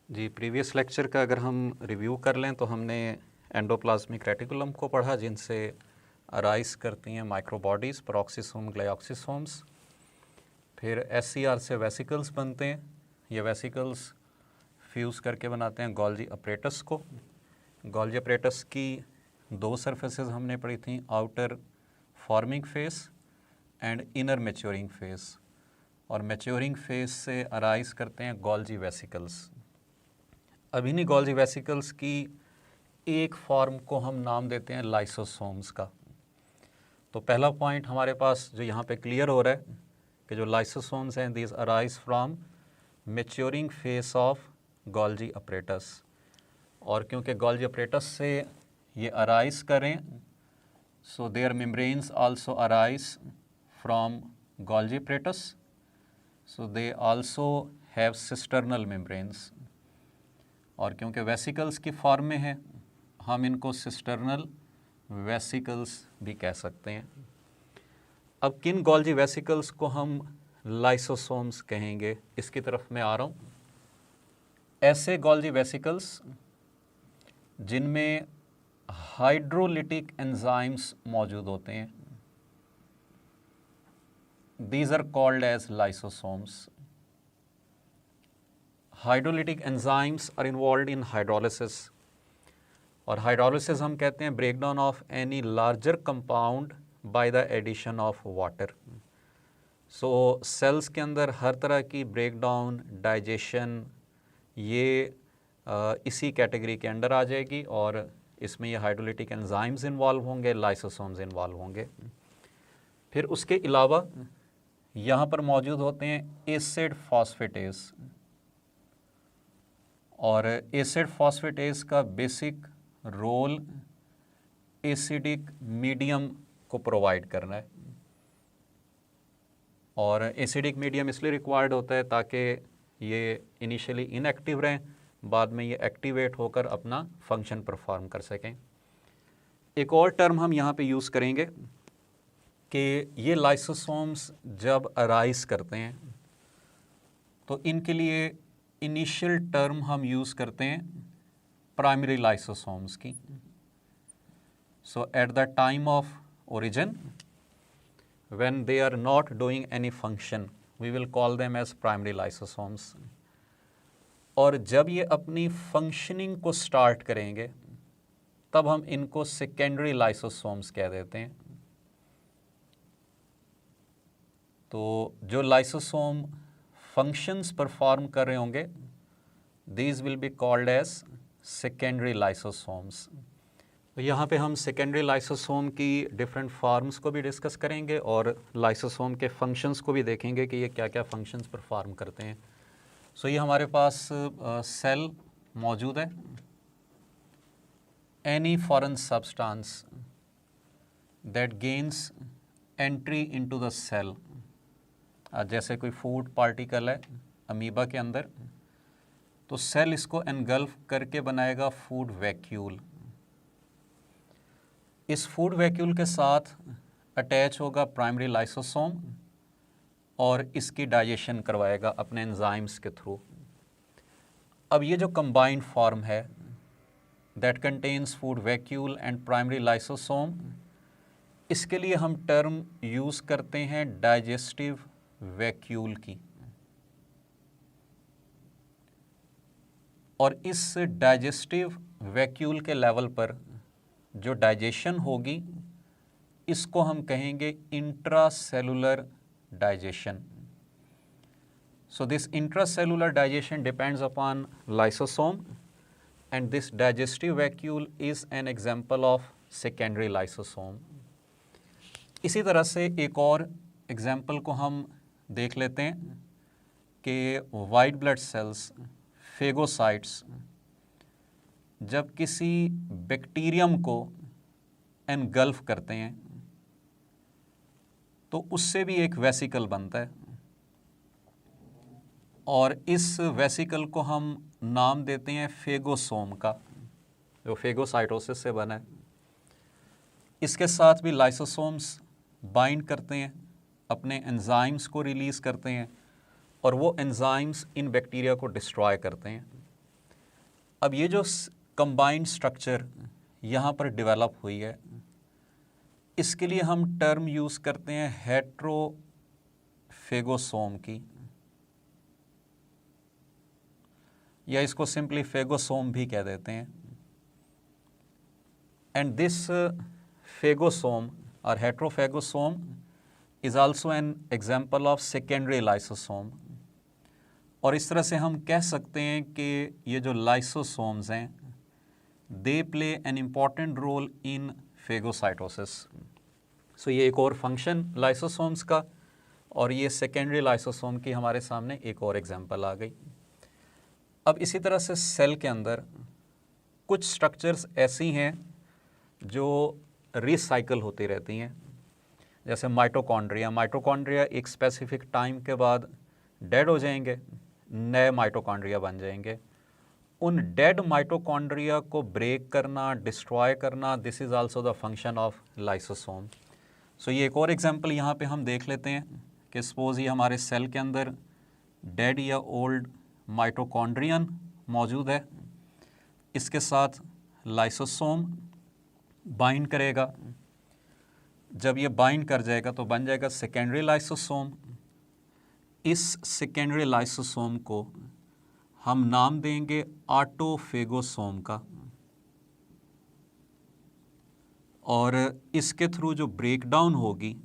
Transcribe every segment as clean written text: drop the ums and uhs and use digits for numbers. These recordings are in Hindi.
जी, प्रीवियस लेक्चर का अगर हम रिव्यू कर लें तो हमने एंडोप्लाज्मिक रेटिकुलम को पढ़ा, जिनसे अराइज करती हैं माइक्रोबॉडीज़, पेरोक्सिसोम, ग्लाइऑक्सिसोम्स। फिर एससीआर से वेसिकल्स बनते हैं। ये वेसिकल्स फ्यूज़ करके बनाते हैं गोल्जी अपरेटस को। गोल्जी अपरेटस की दो सरफेसेस हमने पढ़ी थी, outer forming face and inner maturing face. और मैच्योरिंग फेस से अराइज करते हैं गोल्जी वेसिकल्स। अब इन्हीं गोल्जी वेसिकल्स की एक फॉर्म को हम नाम देते हैं लाइसोसोम्स का। तो पहला पॉइंट हमारे पास जो यहाँ पे क्लियर हो रहा है कि जो लाइसोसोम्स हैं, these arise from maturing phase of Golgi apparatus. और क्योंकि गोल्जी अपरेटस से ये अराइज करें, so their membranes also arise from Golgi apparatus, so they also have cisternal membranes. और क्योंकि वेसिकल्स की फॉर्म में है, हम इनको सिस्टर्नल वेसिकल्स भी कह सकते हैं। अब किन गोल्जी वेसिकल्स को हम लाइसोसोम्स कहेंगे, इसकी तरफ मैं आ रहा हूँ। ऐसे गोल्जी वेसिकल्स जिनमें हाइड्रोलिटिक एंजाइम्स मौजूद होते हैं, these are called as lysosomes. Hydrolytic enzymes are involved in hydrolysis. और हाइड्रोलिसिस हम कहते हैं breakdown of any larger compound by the addition of water. So cells के अंदर हर तरह की ब्रेकडाउन, डाइजेशन, ये इसी कैटेगरी के अंडर आ जाएगी। और इसमें ये हाइड्रोलिटिक एंजाइम्स इन्वॉल्व होंगे, लाइसोसोम्स इन्वॉल्व होंगे। फिर उसके अलावा यहाँ पर मौजूद होते हैं एसिड फॉस्फेटेस। और एसिड फॉस्फेटेस का बेसिक रोल एसिडिक मीडियम को प्रोवाइड करना है। और एसिडिक मीडियम इसलिए रिक्वायर्ड होता है ताकि ये इनिशियली इनएक्टिव रहें, बाद में ये एक्टिवेट होकर अपना फंक्शन परफॉर्म कर सकें। एक और टर्म हम यहाँ पे यूज़ करेंगे कि ये लाइसोसोम्स जब अराइज करते हैं तो इनके लिए इनिशियल टर्म हम यूज़ करते हैं प्राइमरी लाइसोसोम्स की। So at the time of origin, when they are not doing any function, we will call them as primary lysosomes. और जब ये अपनी फंक्शनिंग को स्टार्ट करेंगे तब हम इनको सेकेंडरी लाइसोसोम्स कह देते हैं। तो जो लाइसोसोम फंक्शंस परफॉर्म कर रहे होंगे, these will be called as secondary lysosomes. तो यहाँ पे हम सेकेंडरी लाइसोसोम की डिफरेंट फॉर्म्स को भी डिस्कस करेंगे और लाइसोसोम के फंक्शंस को भी देखेंगे कि ये क्या क्या फंक्शंस परफॉर्म करते हैं। सो ये हमारे पास सेल मौजूद है। Any foreign substance that gains entry into the cell, जैसे कोई फूड पार्टिकल है अमीबा के अंदर, तो सेल इसको एनगल्फ करके बनाएगा फूड वैक्यूल। इस फूड वैक्यूल के साथ अटैच होगा प्राइमरी लाइसोसोम और इसकी डाइजेशन करवाएगा अपने एंजाइम्स के थ्रू। अब ये जो कंबाइंड फॉर्म है that contains food vacuole and primary lysosome, इसके लिए हम टर्म यूज़ करते हैं डाइजेस्टिव वैक्यूल की। और इस डाइजेस्टिव वैक्यूल के लेवल पर जो डाइजेशन होगी, इसको हम कहेंगे intracellular digestion. So this intracellular digestion depends upon lysosome and this digestive vacuole is an example of secondary lysosome. इसी तरह से एक और एग्जांपल को हम देख लेते हैं कि वाइट ब्लड सेल्स, फेगोसाइट्स, जब किसी बैक्टीरियम को एनगल्फ करते हैं तो उससे भी एक वेसिकल बनता है। और इस वेसिकल को हम नाम देते हैं फेगोसोम का, जो फेगोसाइटोसिस से बना है। इसके साथ भी लाइसोसोम्स बाइंड करते हैं, अपने एंजाइम्स को रिलीज़ करते हैं और वो एंजाइम्स इन बैक्टीरिया को डिस्ट्रॉय करते हैं। अब ये जो कंबाइंड स्ट्रक्चर यहाँ पर डेवलप हुई है, इसके लिए हम टर्म यूज़ करते हैं हेट्रोफेगोसोम की, या इसको सिंपली फेगोसोम भी कह देते हैं। एंड दिस फेगोसोम और heterophagosome is also an example of secondary lysosome. और इस तरह से हम कह सकते हैं कि ये जो लाइसोसोम्स हैं, they play an important role in phagocytosis. So ये एक और फंक्शन लाइसोसोम्स का, और ये सेकेंडरी लाइसोसोम की हमारे सामने एक और एग्जांपल आ गई। अब इसी तरह से सेल के अंदर कुछ स्ट्रक्चर्स ऐसी हैं जो रिसाइकल होती रहती हैं, जैसे माइटोकॉन्ड्रिया। माइटोकॉन्ड्रिया एक स्पेसिफिक टाइम के बाद डेड हो जाएंगे, नए माइटोकॉन्ड्रिया बन जाएंगे। उन डेड माइटोकॉन्ड्रिया को ब्रेक करना, डिस्ट्रॉय करना, this is also the function of lysosome. So ये एक और एग्जांपल यहाँ पे हम देख लेते हैं कि सपोज ये हमारे सेल के अंदर डेड या ओल्ड माइटोकॉन्ड्रियन मौजूद है, इसके साथ लाइसोसोम बाइंड करेगा। जब ये बाइंड कर जाएगा तो बन जाएगा सेकेंडरी लाइसोसोम। इस सेकेंडरी लाइसोसोम को हम नाम देंगे ऑटोफेगोसोम का, और इसके थ्रू जो ब्रेकडाउन होगी,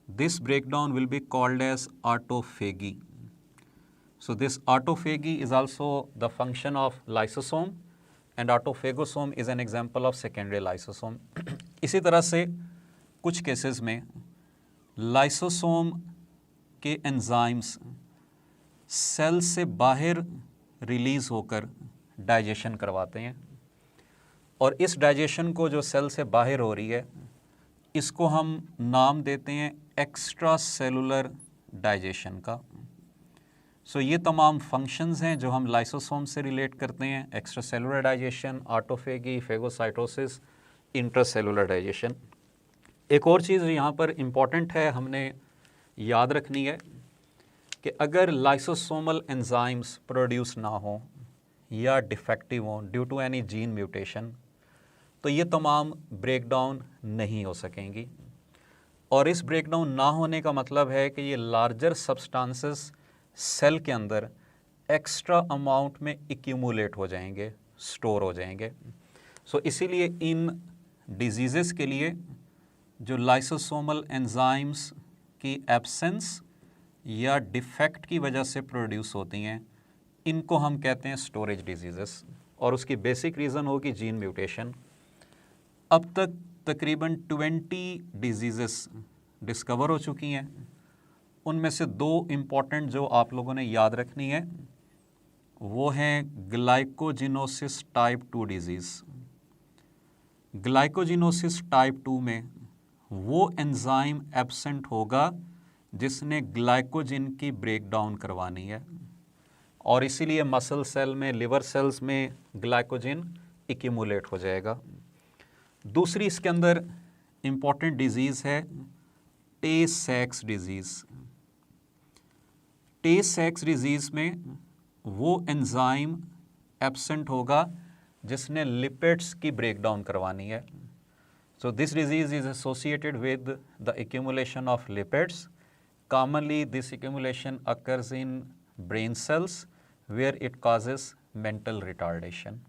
this breakdown will be called as autophagy. So this autophagy is also the function of lysosome, and autophagosome is an example of secondary lysosome. इसी तरह से कुछ केसेस में लाइसोसोम के एंजाइम्स सेल से बाहर रिलीज़ होकर डाइजेशन करवाते हैं, और इस डाइजेशन को जो सेल से बाहर हो रही है, इसको हम नाम देते हैं एक्स्ट्रा सेलुलर डाइजेशन का। सो ये तमाम फंक्शंस हैं जो हम लाइसोसोम से रिलेट करते हैं: extra cellular digestion, autophagy, phagocytosis, intracellular digestion. एक और चीज़ यहाँ पर इम्पॉर्टेंट है, हमने याद रखनी है कि अगर लाइसोसोमल एंजाइम्स प्रोड्यूस ना हो या डिफेक्टिव हो due to any gene mutation, तो ये तमाम ब्रेकडाउन नहीं हो सकेंगी। और इस ब्रेकडाउन ना होने का मतलब है कि ये लार्जर सब्सटेंसेस सेल के अंदर एक्स्ट्रा अमाउंट में एक्यूमुलेट हो जाएंगे, स्टोर हो जाएंगे। सो इसीलिए इन डिजीज़ेस के लिए जो लाइसोसोमल एंजाइम्स की एब्सेंस या डिफेक्ट की वजह से प्रोड्यूस होती हैं, इनको हम कहते हैं स्टोरेज डिजीज़ेस, और उसकी बेसिक रीज़न होगी जीन म्यूटेशन। अब तक तकरीबन 20 डिजीज़ेस डिस्कवर हो चुकी हैं। उनमें से दो इम्पॉर्टेंट जो आप लोगों ने याद रखनी है वो हैं ग्लाइकोजिनोसिस टाइप 2 डिजीज़। ग्लाइकोजिनोसिस टाइप 2 में वो एंजाइम एब्सेंट होगा जिसने ग्लाइकोजिन की ब्रेकडाउन करवानी है, और इसीलिए मसल सेल में, लिवर सेल्स में ग्लाइकोजिन एक्यूमुलेट हो जाएगा। दूसरी इसके अंदर इम्पॉर्टेंट डिजीज़ है टे-सेक्स डिजीज़। टे-सेक्स डिजीज़ में वो एंजाइम एब्सेंट होगा जिसने लिपिड्स की ब्रेकडाउन करवानी है। So this disease is associated with the accumulation of lipids. Commonly this accumulation occurs in brain cells where it causes mental retardation.